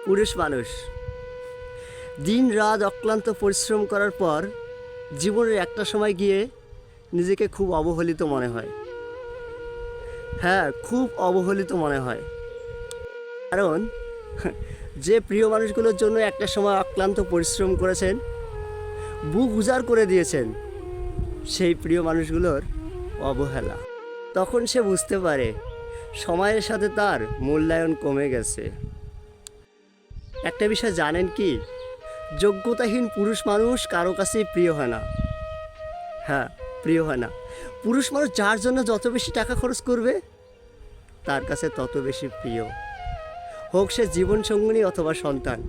পুরুষ মানুষ দিন রাত অক্লান্ত পরিশ্রম করার পর জীবনের একটা সময় গিয়ে নিজেকে খুব অবহেলিত মনে হয়। হ্যাঁ, খুব অবহেলিত মনে হয়। কারণ যে প্রিয় মানুষগুলোর জন্য একটা সময় অক্লান্ত পরিশ্রম করেছেন, বুক উজাড় করে দিয়েছেন, সেই প্রিয় মানুষগুলোর অবহেলা। তখন সে বুঝতে পারে সময়ের সাথে তার মূল্যায়ন কমে গেছে। একটা বিষয় জানেন কি, যোগ্যতাহীন পুরুষ মানুষ কারো কাছেই প্রিয় হয় না। হ্যাঁ, প্রিয় হয় না। পুরুষ মানুষ যার জন্য যত বেশি টাকা খরচ করবে তার কাছে তত বেশি প্রিয়, হোক সে জীবনসঙ্গিনী অথবা সন্তান।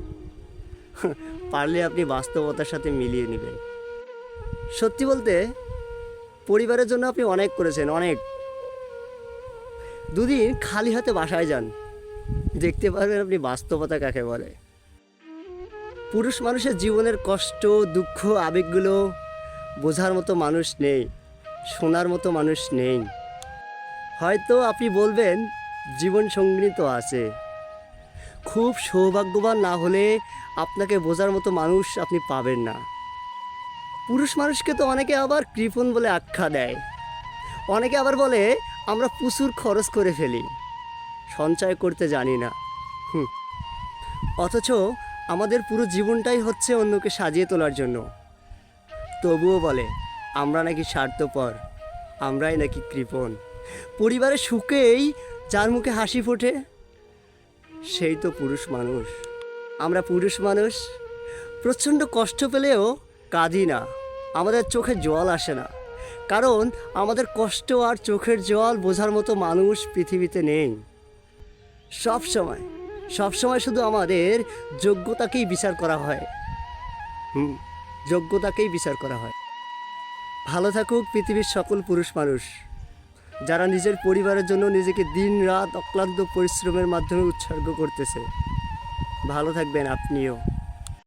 পারলে আপনি বাস্তবতার সাথে মিলিয়ে নেবেন। সত্যি বলতে, পরিবারের জন্য আপনি অনেক করেছেন, অনেক। দুদিন খালি হাতে বাসায় যান, দেখতে পারবেন আপনি বাস্তবতা কাকে বলে। পুরুষ মানুষের জীবনের কষ্ট, দুঃখ, আবেগগুলো বোঝার মতো মানুষ নেই, শোনার মতো মানুষ নেই। হয়তো আপনি বলবেন জীবন সঙ্গিনী তো আছে, খুব সৌভাগ্যবান না হলে আপনাকে বোঝার মতো মানুষ আপনি পাবেন না। পুরুষ মানুষকে তো অনেকে আবার কৃপণ বলে আখ্যা দেয়। অনেকে আবার বলে আমরা প্রচুর খরচ করে ফেলি, সঞ্চয় করতে জানি না। অথচ আমাদের পুরো জীবনটাই হচ্ছে অন্যকে সাজিয়ে তোলার জন্য। তবুও বলে আমরা নাকি স্বার্থপর, আমরাই নাকি কৃপণ। পরিবারের সুখেই যার মুখে হাসি ফোটে সেই তো পুরুষ মানুষ। আমরা পুরুষ মানুষ প্রচণ্ড কষ্ট পেলেও কাঁদি না, আমাদের চোখে জল আসে না, কারণ আমাদের কষ্ট আর চোখের জল বোঝার মতো মানুষ পৃথিবীতে নেই। সবসময় শুধু আমাদের যোগ্যতাকেই বিচার করা হয়। যোগ্যতাকেই বিচার করা হয়। ভালো থাকুক পৃথিবীর সকল পুরুষ মানুষ, যারা নিজের পরিবারের জন্য নিজেকে দিন রাত অক্লান্ত পরিশ্রমের মাধ্যমে উৎসর্গ করতেছে। ভালো থাকবেন আপনিও।